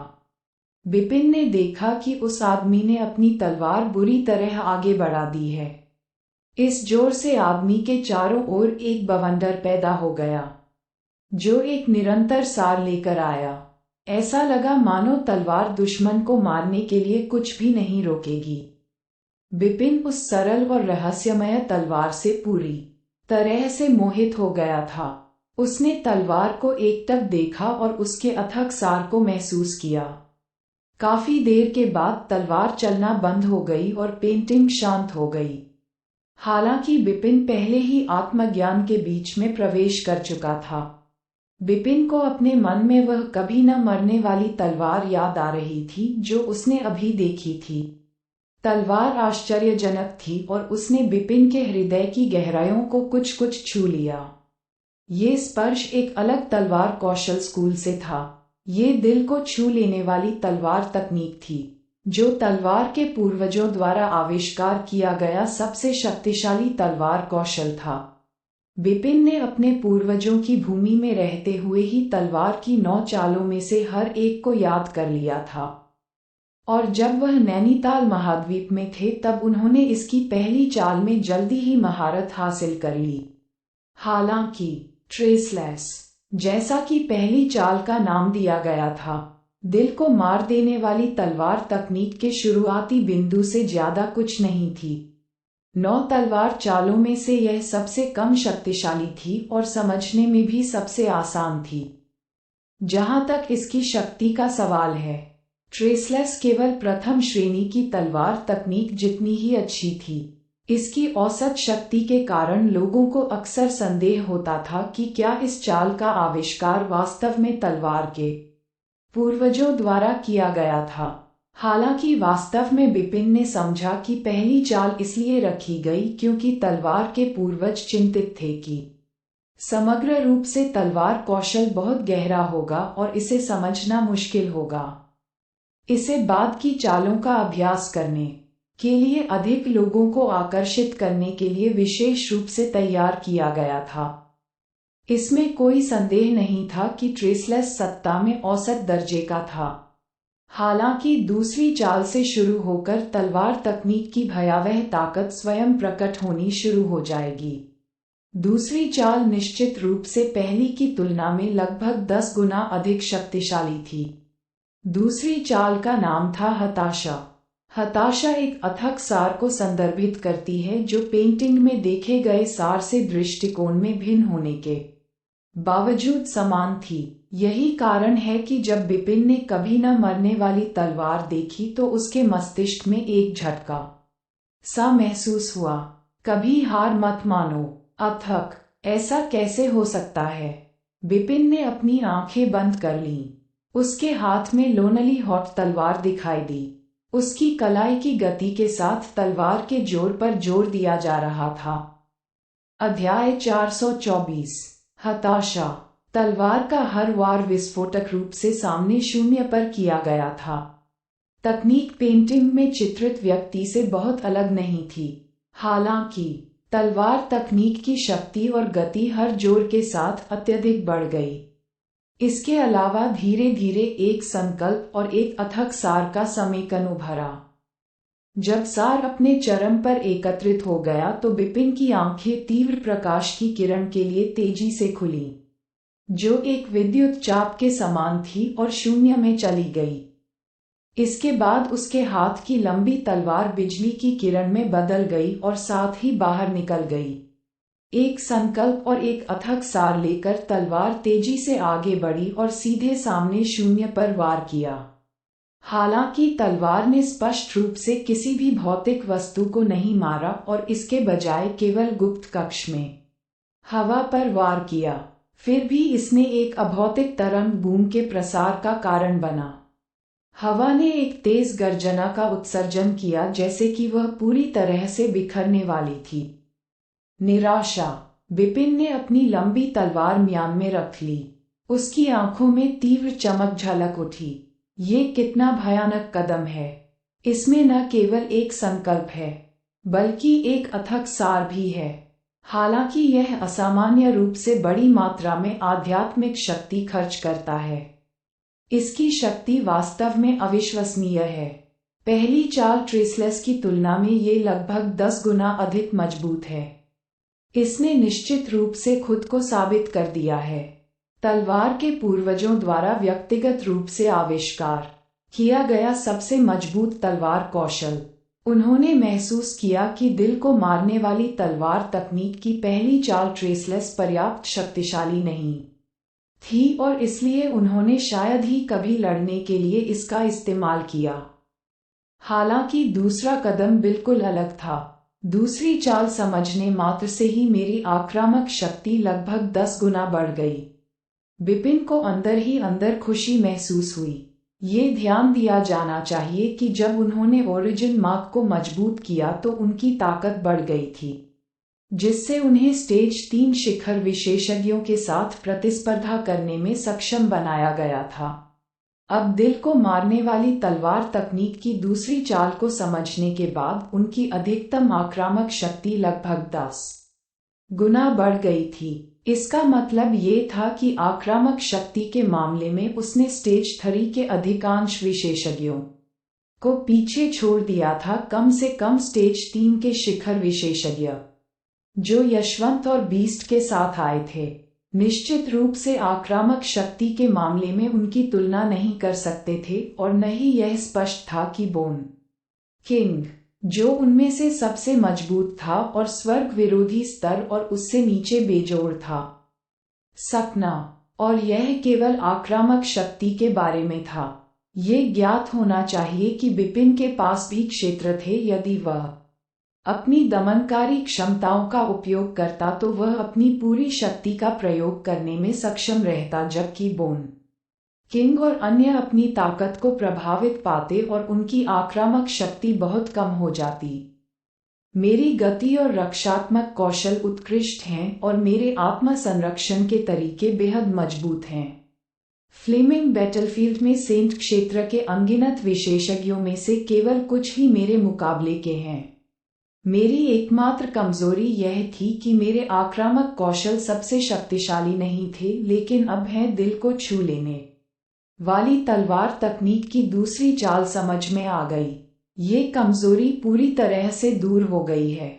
विपिन ने देखा कि उस आदमी ने अपनी तलवार बुरी तरह आगे बढ़ा दी है। इस जोर से आदमी के चारों ओर एक बवंडर पैदा हो गया, जो एक निरंतर सार लेकर आया। ऐसा लगा मानो तलवार दुश्मन को मारने के लिए कुछ भी नहीं रोकेगी। विपिन उस सरल और रहस्यमय तलवार से पूरी तरह से मोहित हो गया था। उसने तलवार को एकटक देखा और उसके अथक सार को महसूस किया। काफी देर के बाद तलवार चलना बंद हो गई और पेंटिंग शांत हो गई। हालांकि विपिन पहले ही आत्मज्ञान के बीच में प्रवेश कर चुका था। विपिन को अपने मन में वह कभी न मरने वाली तलवार याद आ रही थी, जो उसने अभी देखी थी। तलवार आश्चर्यजनक थी और उसने विपिन के हृदय की गहराइयों को कुछ कुछ छू लिया। ये स्पर्श एक अलग तलवार कौशल स्कूल से था। ये दिल को छू लेने वाली तलवार तकनीक थी, जो तलवार के पूर्वजों द्वारा आविष्कार किया गया सबसे शक्तिशाली तलवार कौशल था। विपिन ने अपने पूर्वजों की भूमि में रहते हुए ही तलवार की 9 चालों में से हर एक को याद कर लिया था, और जब वह नैनीताल महाद्वीप में थे तब उन्होंने इसकी पहली चाल में जल्दी ही महारत हासिल कर ली। हालांकि ट्रेसलेस, जैसा कि पहली चाल का नाम दिया गया था, दिल को मार देने वाली तलवार तकनीक के शुरुआती बिंदु से ज्यादा कुछ नहीं थी। 9 तलवार चालों में से यह सबसे कम शक्तिशाली थी और समझने में भी सबसे आसान थी। जहां तक इसकी शक्ति का सवाल है, ट्रेसलेस केवल प्रथम श्रेणी की तलवार तकनीक जितनी ही अच्छी थी। इसकी औसत शक्ति के कारण लोगों को अक्सर संदेह होता था कि क्या इस चाल का आविष्कार वास्तव में तलवार के पूर्वजों द्वारा किया गया था। हालांकि वास्तव में विपिन ने समझा कि पहली चाल इसलिए रखी गई क्योंकि तलवार के पूर्वज चिंतित थे कि समग्र रूप से तलवार कौशल बहुत गहरा होगा और इसे समझना मुश्किल होगा। इसे बाद की चालों का अभ्यास करने के लिए अधिक लोगों को आकर्षित करने के लिए विशेष रूप से तैयार किया गया था। इसमें कोई संदेह नहीं था कि ट्रेसलेस सत्ता में औसत दर्जे का था। हालांकि दूसरी चाल से शुरू होकर तलवार तकनीक की भयावह ताकत स्वयं प्रकट होनी शुरू हो जाएगी। दूसरी चाल निश्चित रूप से पहली की तुलना में लगभग 10 गुना अधिक शक्तिशाली थी। दूसरी चाल का नाम था हताशा। हताशा एक अथक सार को संदर्भित करती है, जो पेंटिंग में देखे गए सार से दृष्टिकोण में भिन्न होने के बावजूद समान थी। यही कारण है कि जब विपिन ने कभी न मरने वाली तलवार देखी तो उसके मस्तिष्क में एक झटका सा महसूस हुआ। कभी हार मत मानो। अथक, ऐसा कैसे हो सकता है? विपिन ने अपनी आंखें बंद कर लीं। उसके हाथ में लोनली हॉट तलवार दिखाई दी। उसकी कलाई की गति के साथ तलवार के जोर पर जोर दिया जा रहा था। अध्याय 424। हताशा। तलवार का हर वार विस्फोटक रूप से सामने शून्य पर किया गया था। तकनीक पेंटिंग में चित्रित व्यक्ति से बहुत अलग नहीं थी। हालांकि तलवार तकनीक की शक्ति और गति हर जोर के साथ अत्यधिक बढ़ गई। इसके अलावा धीरे धीरे एक संकल्प और एक अथक सार का समेकन उभरा। जब सार अपने चरम पर एकत्रित हो गया तो विपिन की आंखें तीव्र प्रकाश की किरण के लिए तेजी से खुली, जो एक विद्युत चाप के समान थी और शून्य में चली गई। इसके बाद उसके हाथ की लंबी तलवार बिजली की किरण में बदल गई और साथ ही बाहर निकल गई। एक संकल्प और एक अथक सार लेकर तलवार तेजी से आगे बढ़ी और सीधे सामने शून्य पर वार किया। हालांकि तलवार ने स्पष्ट रूप से किसी भी भौतिक वस्तु को नहीं मारा और इसके बजाय केवल गुप्त कक्ष में हवा पर वार किया, फिर भी इसने एक अभौतिक तरंग बूम के प्रसार का कारण बना। हवा ने एक तेज गर्जना का उत्सर्जन किया, जैसे कि वह पूरी तरह से बिखरने वाली थी। निराशा। बिपिन ने अपनी लंबी तलवार म्यान में रख ली। उसकी आंखों में तीव्र चमक झलक उठी। ये कितना भयानक कदम है। इसमें न केवल एक संकल्प है, बल्कि एक अथक सार भी है। हालांकि यह असामान्य रूप से बड़ी मात्रा में आध्यात्मिक शक्ति खर्च करता है। इसकी शक्ति वास्तव में अविश्वसनीय है। पहली चाल ट्रेसलेस की तुलना में ये लगभग 10 गुना अधिक मजबूत है। इसने निश्चित रूप से खुद को साबित कर दिया है। तलवार के पूर्वजों द्वारा व्यक्तिगत रूप से आविष्कार किया गया सबसे मजबूत तलवार कौशल। उन्होंने महसूस किया कि दिल को मारने वाली तलवार तकनीक की पहली चाल ट्रेसलेस पर्याप्त शक्तिशाली नहीं थी और इसलिए उन्होंने शायद ही कभी लड़ने के लिए इसका इस्तेमाल किया। हालांकि दूसरा कदम बिल्कुल अलग था। दूसरी चाल समझने मात्र से ही मेरी आक्रामक शक्ति लगभग 10 गुना बढ़ गई। बिपिन को अंदर ही अंदर खुशी महसूस हुई। ये ध्यान दिया जाना चाहिए कि जब उन्होंने ओरिजिन मार्क को मजबूत किया तो उनकी ताकत बढ़ गई थी, जिससे उन्हें स्टेज 3 शिखर विशेषज्ञों के साथ प्रतिस्पर्धा करने में सक्षम बनाया गया था। अब दिल को मारने वाली तलवार तकनीक की दूसरी चाल को समझने के बाद उनकी अधिकतम आक्रामक शक्ति लगभग 10 गुना बढ़ गई थी। इसका मतलब ये था कि आक्रामक शक्ति के मामले में उसने स्टेज 3 के अधिकांश विशेषज्ञों को पीछे छोड़ दिया था, कम से कम स्टेज 3 के शिखर विशेषज्ञ जो यशवंत और बीस्ट के साथ आए थे, निश्चित रूप से आक्रामक शक्ति के मामले में उनकी तुलना नहीं कर सकते थे और न ही यह स्पष्ट था कि बोन किंग, जो उनमें से सबसे मजबूत था और स्वर्ग विरोधी स्तर और उससे नीचे बेजोड़ था, सपना, और यह केवल आक्रामक शक्ति के बारे में था। ये ज्ञात होना चाहिए कि बिपिन के पास भी क्षेत्र थे। यदि वह अपनी दमनकारी क्षमताओं का उपयोग करता तो वह अपनी पूरी शक्ति का प्रयोग करने में सक्षम रहता, जबकि बोन किंग और अन्य अपनी ताकत को प्रभावित पाते और उनकी आक्रामक शक्ति बहुत कम हो जाती। मेरी गति और रक्षात्मक कौशल उत्कृष्ट हैं और मेरे आत्म संरक्षण के तरीके बेहद मजबूत हैं। फ्लेमिंग बैटलफील्ड में सेंट क्षेत्र के अनगिनत विशेषज्ञों में से केवल कुछ ही मेरे मुकाबले के हैं। मेरी एकमात्र कमजोरी यह थी कि मेरे आक्रामक कौशल सबसे शक्तिशाली नहीं थे, लेकिन अब है दिल को छू लेने वाली तलवार तकनीक की दूसरी चाल समझ में आ गई। ये कमजोरी पूरी तरह से दूर हो गई है।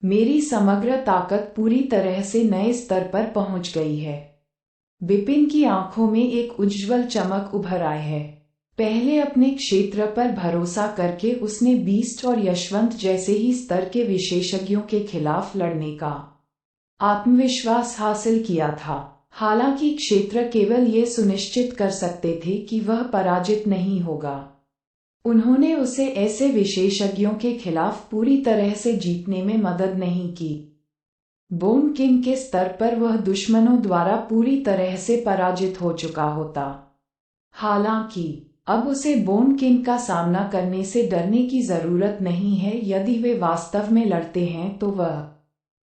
मेरी समग्र ताकत पूरी तरह से नए स्तर पर पहुंच गई है। बिपिन की आंखों में एक उज्ज्वल चमक उभर आई है। पहले अपने क्षेत्र पर भरोसा करके उसने बीस्ट और यशवंत जैसे ही स्तर के विशेषज्ञों के खिलाफ लड़ने का आत्मविश्वास हासिल किया था। हालांकि क्षेत्र केवल ये सुनिश्चित कर सकते थे कि वह पराजित नहीं होगा। उन्होंने उसे ऐसे विशेषज्ञों के खिलाफ पूरी तरह से जीतने में मदद नहीं की। बोन किंग के स्तर पर वह दुश्मनों द्वारा पूरी तरह से पराजित हो चुका होता। हालांकि अब उसे बोन किंग का सामना करने से डरने की जरूरत नहीं है। यदि वे वास्तव में लड़ते हैं तो वह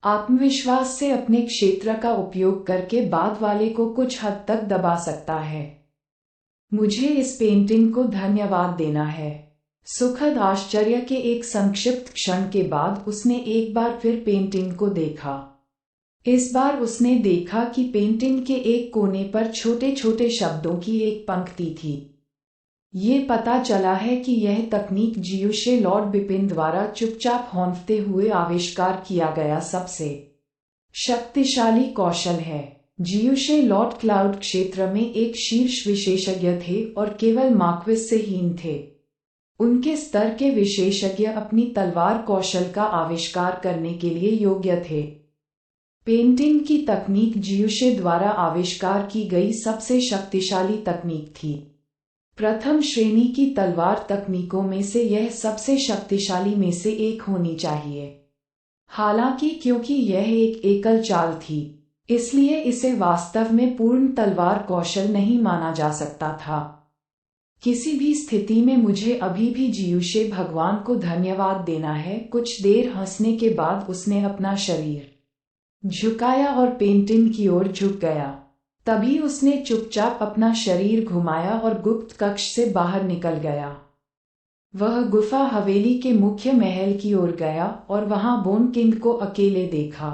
आत्मविश्वास से अपने क्षेत्र का उपयोग करके बाद वाले को कुछ हद तक दबा सकता है। मुझे इस पेंटिंग को धन्यवाद देना है। सुखद आश्चर्य के एक संक्षिप्त क्षण के बाद उसने एक बार फिर पेंटिंग को देखा। इस बार उसने देखा कि पेंटिंग के एक कोने पर छोटे छोटे शब्दों की एक पंक्ति थी। ये पता चला है कि यह तकनीक जियुशे लॉर्ड बिपिन द्वारा चुपचाप हौंफते हुए आविष्कार किया गया सबसे शक्तिशाली कौशल है। जियुशे लॉर्ड क्लाउड क्षेत्र में एक शीर्ष विशेषज्ञ थे और केवल मार्क्विस से हीन थे। उनके स्तर के विशेषज्ञ अपनी तलवार कौशल का आविष्कार करने के लिए योग्य थे। पेंटिंग की तकनीक जियुशे द्वारा आविष्कार की गई सबसे शक्तिशाली तकनीक थी। प्रथम श्रेणी की तलवार तकनीकों में से यह सबसे शक्तिशाली में से एक होनी चाहिए। हालांकि क्योंकि यह एक एकल चाल थी, इसलिए इसे वास्तव में पूर्ण तलवार कौशल नहीं माना जा सकता था। किसी भी स्थिति में मुझे अभी भी जियुशे भगवान को धन्यवाद देना है। कुछ देर हंसने के बाद उसने अपना शरीर झुकाया और पेंटिंग की ओर झुक गया। तभी उसने चुपचाप अपना शरीर घुमाया और गुप्त कक्ष से बाहर निकल गया। वह गुफा हवेली के मुख्य महल की ओर गया और वहां बोन किंग को अकेले देखा।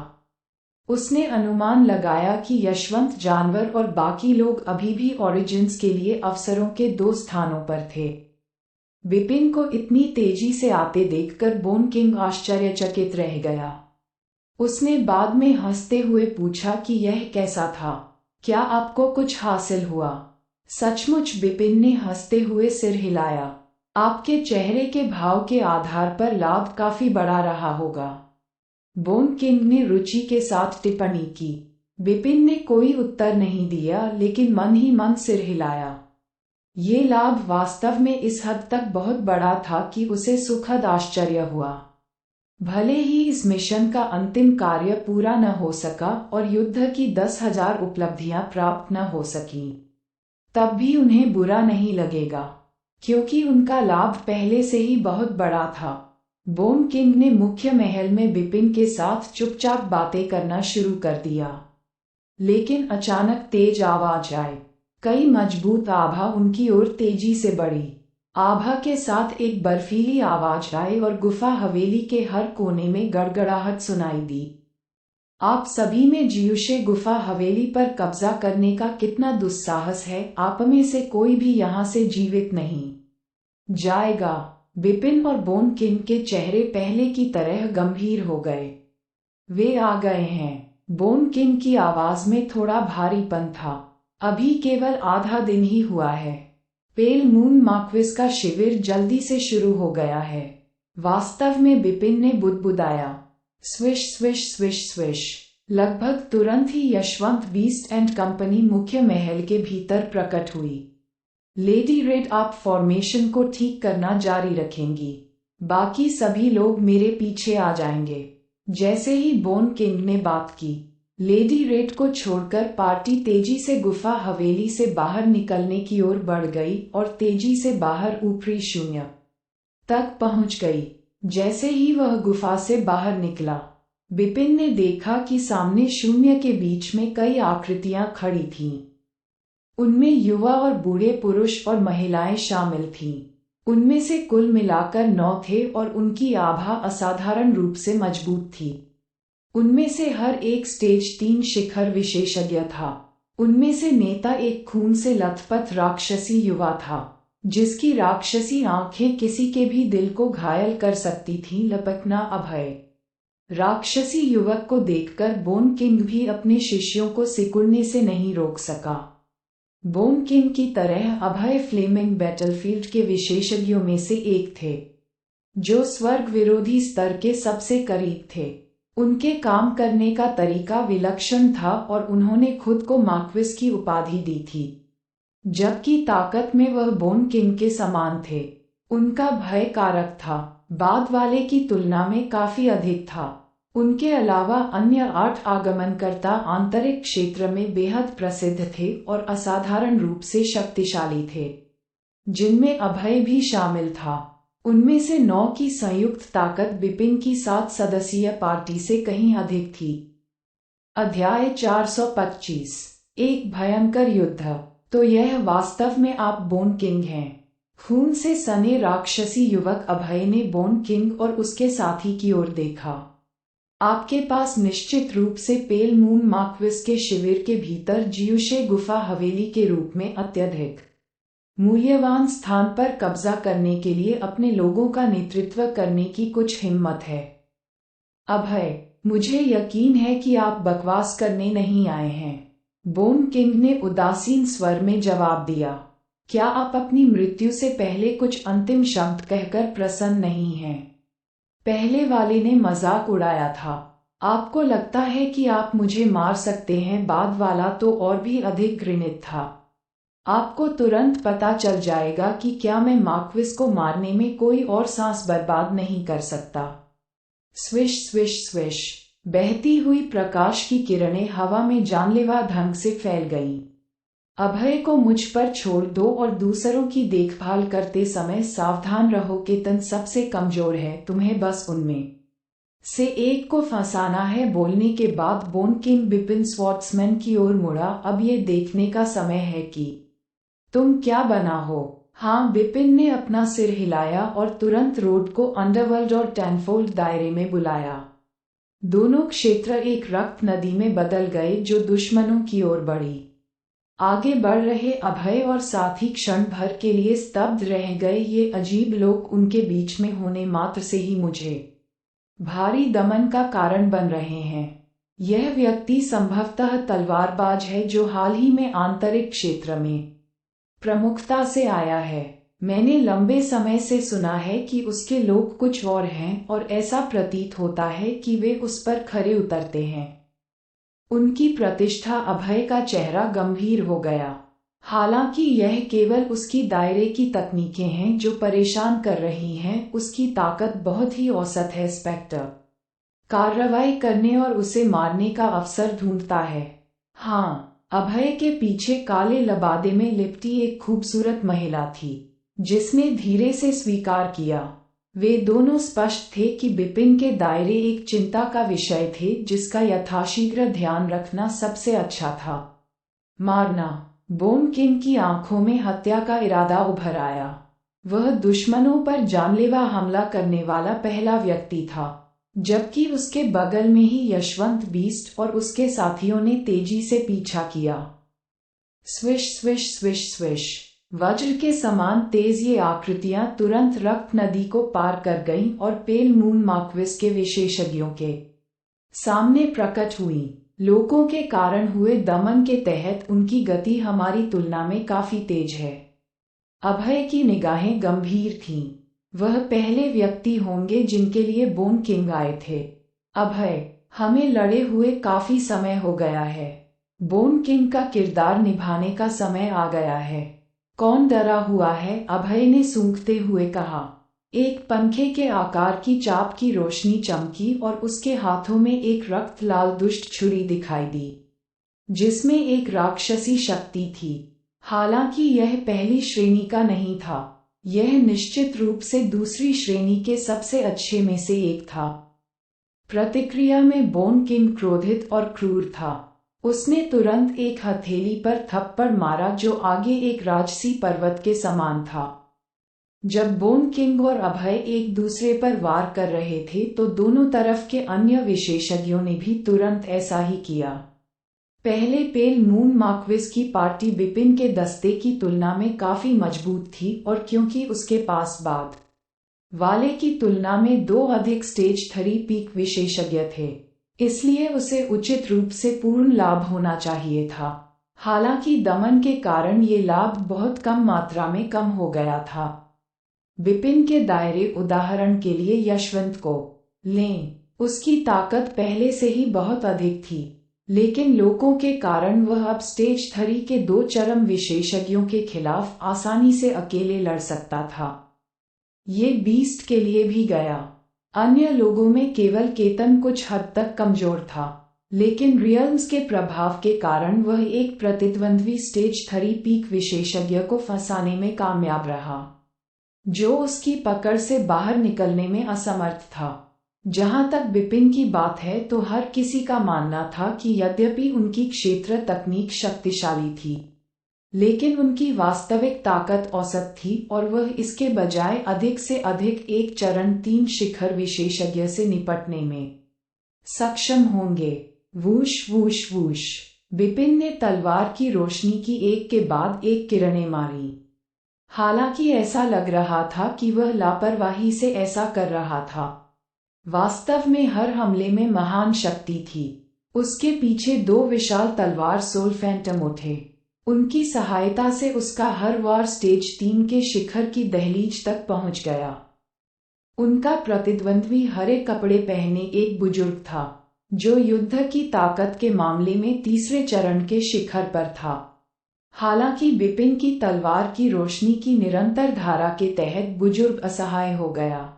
उसने अनुमान लगाया कि यशवंत जानवर और बाकी लोग अभी भी ओरिजिन्स के लिए अवसरों के 2 स्थानों पर थे। बिपिन को इतनी तेजी से आते देखकर बोन किंग आश्चर्यचकित रह गया। उसने बाद में हंसते हुए पूछा कि यह कैसा था? क्या आपको कुछ हासिल हुआ? सचमुच? बिपिन ने हंसते हुए सिर हिलाया। आपके चेहरे के भाव के आधार पर लाभ काफी बड़ा रहा होगा, बोन किंग ने रुचि के साथ टिप्पणी की। बिपिन ने कोई उत्तर नहीं दिया, लेकिन मन ही मन सिर हिलाया। ये लाभ वास्तव में इस हद तक बहुत बड़ा था कि उसे सुखद आश्चर्य हुआ। भले ही इस मिशन का अंतिम कार्य पूरा न हो सका और युद्ध की 10,000 उपलब्धियां प्राप्त न हो सकीं, तब भी उन्हें बुरा नहीं लगेगा, क्योंकि उनका लाभ पहले से ही बहुत बड़ा था। बोन किंग ने मुख्य महल में बिपिन के साथ चुपचाप बातें करना शुरू कर दिया। लेकिन अचानक तेज आवाज आई। कई मजबूत आभा उनकी ओर तेजी से बढ़ी। आभा के साथ एक बर्फीली आवाज आई और गुफा हवेली के हर कोने में गड़गड़ाहट सुनाई दी। आप सभी में जियुशे गुफा हवेली पर कब्जा करने का कितना दुस्साहस है। आप में से कोई भी यहाँ से जीवित नहीं जाएगा। बिपिन और बोन किंग के चेहरे पहले की तरह गंभीर हो गए। वे आ गए हैं। बोन किंग की आवाज में थोड़ा भारीपन था। अभी केवल आधा दिन ही हुआ है। पेल मून मार्क्विस का शिविर जल्दी से शुरू हो गया है। वास्तव में, बिपिन ने बुदबुदाया। Swish swish swish swish. लगभग तुरंत ही यशवंत बीस्ट एंड कंपनी मुख्य महल के भीतर प्रकट हुई। लेडी रेड, आप फॉर्मेशन को ठीक करना जारी रखेंगी। बाकी सभी लोग मेरे पीछे आ जाएंगे। जैसे ही बोन किंग ने बात की, लेडी रेड को छोड़कर पार्टी तेजी से गुफा हवेली से बाहर निकलने की ओर बढ़ गई और तेजी से बाहर ऊपरी शून्य तक पहुंच गई। जैसे ही वह गुफा से बाहर निकला, बिपिन ने देखा कि सामने शून्य के बीच में कई आकृतियां खड़ी थीं। उनमें युवा और बूढ़े पुरुष और महिलाएं शामिल थीं। उनमें से कुल मिलाकर 9 थे और उनकी आभा असाधारण रूप से मजबूत थी। उनमें से हर एक स्टेज 3 शिखर विशेषज्ञ था। उनमें से नेता एक खून से लथपथ राक्षसी युवा था, जिसकी राक्षसी आंखें किसी के भी दिल को घायल कर सकती थीं। लपकना अभय। राक्षसी युवक को देखकर बोन किंग भी अपने शिष्यों को सिकुड़ने से नहीं रोक सका। बोन किंग की तरह अभय फ्लेमिंग बैटलफील्ड के विशेषज्ञों में से एक थे, जो स्वर्ग विरोधी स्तर के सबसे करीब थे। उनके काम करने का तरीका विलक्षण था और उन्होंने खुद को मार्क्विस की उपाधि दी थी, जबकि ताकत में वह बोन किंग के समान थे। उनका भय कारक था, बाद वाले की तुलना में काफी अधिक था। उनके अलावा अन्य 8 आगमनकर्ता आंतरिक क्षेत्र में बेहद प्रसिद्ध थे और असाधारण रूप से शक्तिशाली थे, जिनमें अभय भी शामिल था। उनमें से 9 की संयुक्त ताकत बिपिन की 7 सदस्यीय पार्टी से कहीं अधिक थी। अध्याय 425। एक भयंकर युद्ध। तो यह वास्तव में आप बोन किंग हैं? खून से सने राक्षसी युवक अभय ने बोन किंग और उसके साथी की ओर देखा। आपके पास निश्चित रूप से पेल मून मार्क्विस के शिविर के भीतर जियुशे गुफा हवेली के रूप में अत्यधिक मूल्यवान स्थान पर कब्जा करने के लिए अपने लोगों का नेतृत्व करने की कुछ हिम्मत है। अभय, मुझे यकीन है कि आप बकवास करने नहीं आए हैं, बोन किंग ने उदासीन स्वर में जवाब दिया। क्या आप अपनी मृत्यु से पहले कुछ अंतिम शब्द कहकर प्रसन्न नहीं हैं? पहले वाले ने मजाक उड़ाया था। आपको लगता है कि आप मुझे मार सकते हैं। बाद वाला तो और भी अधिक घृणित था। आपको तुरंत पता चल जाएगा कि क्या मैं मार्क्विस को मारने में कोई और सांस बर्बाद नहीं कर सकता। स्विश स्विश स्विश, बहती हुई प्रकाश की किरणें हवा में जानलेवा ढंग से फैल गईं। अभय को मुझ पर छोड़ दो और दूसरों की देखभाल करते समय सावधान रहो। केतन सबसे कमजोर है, तुम्हें बस उनमें से एक को फंसाना है। बोलने के बाद बोन किंग बिपिन स्वॉर्ट्समैन की ओर मुड़ा। अब ये देखने का समय है कि तुम क्या बना हो। हाँ, बिपिन ने अपना सिर हिलाया और तुरंत रोड को अंडरवर्ल्ड और टेनफोल्ड दायरे में बुलाया। दोनों क्षेत्र एक रक्त नदी में बदल गए जो दुश्मनों की ओर बढ़ी। आगे बढ़ रहे अभय और साथी क्षण भर के लिए स्तब्ध रह गए। ये अजीब लोग उनके बीच में होने मात्र से ही मुझे भारी दमन का कारण बन रहे हैं। यह व्यक्ति संभवतः तलवारबाज है जो हाल ही में आंतरिक क्षेत्र में प्रमुखता से आया है। मैंने लंबे समय से सुना है कि उसके लोग कुछ और हैं और ऐसा प्रतीत होता है कि वे उस पर खरे उतरते हैं। उनकी प्रतिष्ठा। अभय का चेहरा गंभीर हो गया। हालांकि यह केवल उसकी दायरे की तकनीकें हैं जो परेशान कर रही हैं। उसकी ताकत बहुत ही औसत है। स्पेक्टर कार्रवाई करने और उसे मारने का अवसर ढूंढता है। हाँ, अभय के पीछे काले लबादे में लिपटी एक खूबसूरत महिला थी जिसने धीरे से स्वीकार किया। वे दोनों स्पष्ट थे कि बिपिन के दायरे एक चिंता का विषय थे जिसका यथाशीघ्र ध्यान रखना सबसे अच्छा था। मारना। बोन किंग की आंखों में हत्या का इरादा उभर आया। वह दुश्मनों पर जानलेवा हमला करने वाला पहला व्यक्ति था, जबकि उसके बगल में ही यशवंत बीस्ट और उसके साथियों ने तेजी से पीछा किया। स्विश स्विश स्विश स्विश, वज्र के समान तेज ये आकृतियां तुरंत रक्त नदी को पार कर गईं और पेल मून मार्क्विस के विशेषज्ञों के सामने प्रकट हुईं। लोगों के कारण हुए दमन के तहत उनकी गति हमारी तुलना में काफी तेज है। अभय की निगाहें गंभीर थीं। वह पहले व्यक्ति होंगे जिनके लिए बोन किंग आए थे। अभय, हमें लड़े हुए काफी समय हो गया है। बोन किंग का किरदार निभाने का समय आ गया है। कौन डरा हुआ है? अभय ने सूंघते हुए कहा। एक पंखे के आकार की चाप की रोशनी चमकी और उसके हाथों में एक रक्त लाल दुष्ट छुरी दिखाई दी जिसमें एक राक्षसी शक्ति थी। हालांकि यह पहली श्रेणी का नहीं था, यह निश्चित रूप से दूसरी श्रेणी के सबसे अच्छे में से एक था। प्रतिक्रिया में बोन किंग क्रोधित और क्रूर था। उसने तुरंत एक हथेली पर थप्पड़ मारा जो आगे एक राजसी पर्वत के समान था। जब बोन किंग और अभय एक दूसरे पर वार कर रहे थे तो दोनों तरफ के अन्य विशेषज्ञों ने भी तुरंत ऐसा ही किया। पहले पेल मून मार्क्विस की पार्टी बिपिन के दस्ते की तुलना में काफी मजबूत थी और क्योंकि उसके पास बाद वाले की तुलना में 2 अधिक स्टेज 3 पीक विशेषज्ञ थे, इसलिए उसे उचित रूप से पूर्ण लाभ होना चाहिए था। हालांकि दमन के कारण ये लाभ बहुत कम मात्रा में कम हो गया था। बिपिन के दायरे, उदाहरण के लिए यशवंत को लें, उसकी ताकत पहले से ही बहुत अधिक थी, लेकिन लोगों के कारण वह अब स्टेज 3 के 2 चरम विशेषज्ञों के खिलाफ आसानी से अकेले लड़ सकता था। ये बीस्ट के लिए भी गया। अन्य लोगों में केवल केतन कुछ हद तक कमजोर था, लेकिन रियल्म्स के प्रभाव के कारण वह एक प्रतिद्वंद्वी स्टेज 3 पीक विशेषज्ञ को फंसाने में कामयाब रहा, जो उसकी पकड़ से बाहर निकलने में असमर्थ था। जहां तक बिपिन की बात है तो हर किसी का मानना था कि यद्यपि उनकी क्षेत्र तकनीक शक्तिशाली थी, लेकिन उनकी वास्तविक ताकत औसत थी और वह इसके बजाय अधिक से अधिक एक चरण 3 शिखर विशेषज्ञ से निपटने में सक्षम होंगे। वूश वूश वूश, बिपिन ने तलवार की रोशनी की एक के बाद एक किरणें मारी। हालांकि ऐसा लग रहा था कि वह लापरवाही से ऐसा कर रहा था, वास्तव में हर हमले में महान शक्ति थी। उसके पीछे 2 विशाल तलवार सोल फैंटम उठे। उनकी सहायता से उसका हर वार स्टेज 3 के शिखर की दहलीज तक पहुंच गया। उनका प्रतिद्वंद्वी हरे कपड़े पहने एक बुजुर्ग था। जो युद्ध की ताकत के मामले में तीसरे चरण के शिखर पर था। हालांकि बिपिन की तलवार की रोशनी की निरंतर धारा के तहत बुजुर्ग असहाय हो गया,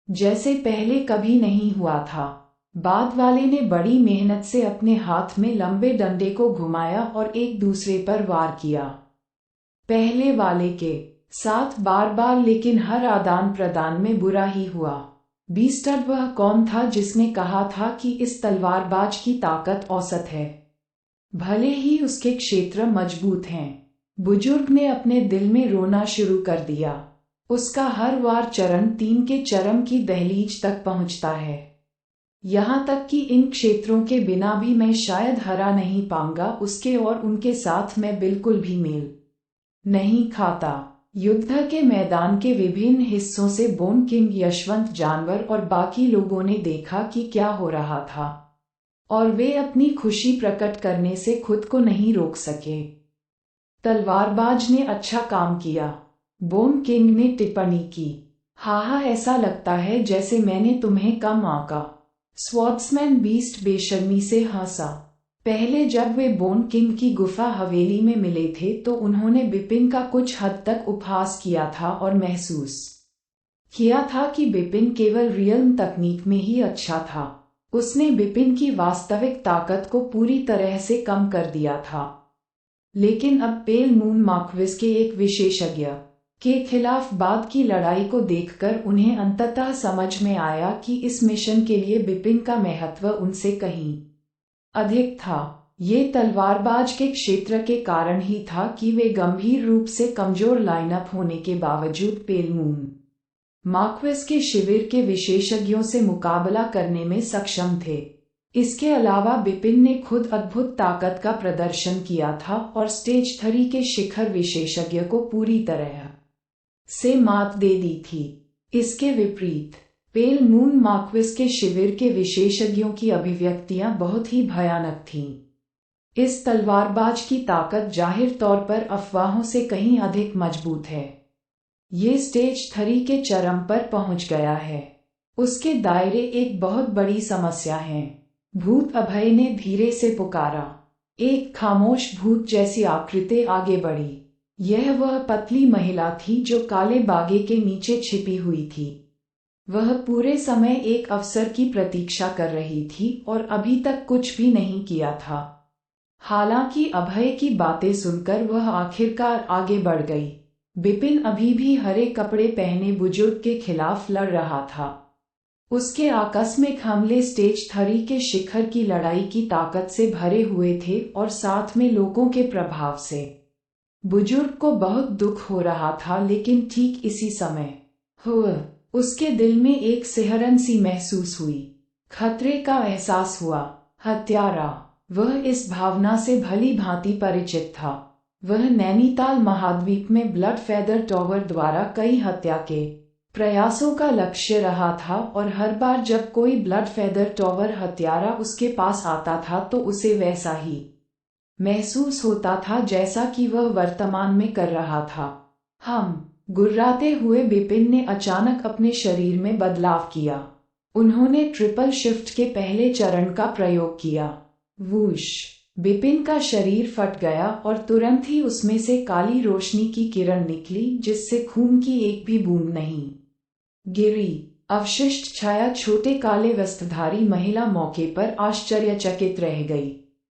जैसे पहले कभी नहीं हुआ था। बाद वाले ने बड़ी मेहनत से अपने हाथ में लंबे डंडे को घुमाया और एक दूसरे पर वार किया। पहले वाले के साथ बार बार, लेकिन हर आदान प्रदान में बुरा ही हुआ। बीस्टर्ड वह कौन था जिसने कहा था कि इस तलवारबाज की ताकत औसत है, भले ही उसके क्षेत्र मजबूत हैं। बुजुर्ग ने अपने दिल में रोना शुरू कर दिया। उसका हर वार चरण 3 के चरम की दहलीज तक पहुंचता है। यहाँ तक कि इन क्षेत्रों के बिना भी मैं शायद हरा नहीं पाऊंगा उसके, और उनके साथ मैं बिल्कुल भी मेल नहीं खाता। युद्ध के मैदान के विभिन्न हिस्सों से बोन किंग, यशवंत जानवर और बाकी लोगों ने देखा कि क्या हो रहा था, और वे अपनी खुशी प्रकट करने से खुद को नहीं रोक सके। तलवारबाज ने अच्छा काम किया, बोन किंग ने टिप्पणी की। हाँ, ऐसा लगता है जैसे मैंने तुम्हें कम आंका। स्वॉर्ड्समैन बीस्ट बेशर्मी से हंसा। पहले जब वे बोन किंग की गुफा हवेली में मिले थे तो उन्होंने बिपिन का कुछ हद तक उपहास किया था और महसूस किया था कि बिपिन केवल रियल्म तकनीक में ही अच्छा था। उसने बिपिन की वास्तविक ताकत को पूरी तरह से कम कर दिया था। लेकिन अब पेल मून मार्क्विस के एक विशेषज्ञ के खिलाफ बाद की लड़ाई को देखकर उन्हें अंततः समझ में आया कि इस मिशन के लिए बिपिन का महत्व उनसे कहीं अधिक था। ये तलवारबाज के क्षेत्र के कारण ही था कि वे गंभीर रूप से कमजोर लाइनअप होने के बावजूद पेल मून मार्क्विस के शिविर के विशेषज्ञों से मुकाबला करने में सक्षम थे। इसके अलावा बिपिन ने खुद अद्भुत ताकत का प्रदर्शन किया था और स्टेज 3 के शिखर विशेषज्ञ को पूरी तरह से मात दे दी थी। इसके विपरीत पेल मून मार्क्विस के शिविर के विशेषज्ञों की अभिव्यक्तियां बहुत ही भयानक थीं। इस तलवारबाज की ताकत जाहिर तौर पर अफवाहों से कहीं अधिक मजबूत है। ये स्टेज 3 के चरम पर पहुंच गया है। उसके दायरे एक बहुत बड़ी समस्या हैं। भूत अभय ने धीरे से पुकारा। एक खामोश भूत जैसी आकृति आगे बढ़ी। यह वह पतली महिला थी जो काले बागे के नीचे छिपी हुई थी। वह पूरे समय एक अवसर की प्रतीक्षा कर रही थी और अभी तक कुछ भी नहीं किया था। हालांकि अभय की बातें सुनकर वह आखिरकार आगे बढ़ गई। बिपिन अभी भी हरे कपड़े पहने बुजुर्ग के खिलाफ लड़ रहा था। उसके आकस्मिक हमले स्टेज 3 के शिखर की लड़ाई की ताकत से भरे हुए थे और साथ में लोगों के प्रभाव से। बुजुर्ग को बहुत दुख हो रहा था, लेकिन ठीक इसी समय उसके दिल में एक सिहरन सी महसूस हुई। खतरे का एहसास हुआ। हत्यारा। वह इस भावना से भली भांति परिचित था। वह नैनीताल महाद्वीप में ब्लड फेदर टॉवर द्वारा कई हत्या के प्रयासों का लक्ष्य रहा था, और हर बार जब कोई ब्लड फेदर टॉवर हत्यारा उसके पास आता था तो उसे वैसा ही महसूस होता था जैसा कि वह वर्तमान में कर रहा था। गुर्राते हुए बिपिन ने अचानक अपने शरीर में बदलाव किया। उन्होंने ट्रिपल शिफ्ट के पहले चरण का प्रयोग किया। वूश! बिपिन का शरीर फट गया और तुरंत ही उसमें से काली रोशनी की किरण निकली, जिससे खून की एक भी बूंद नहीं गिरी। अवशिष्ट छाया छोटे काले वस्त्रधारी महिला मौके पर आश्चर्यचकित रह गई।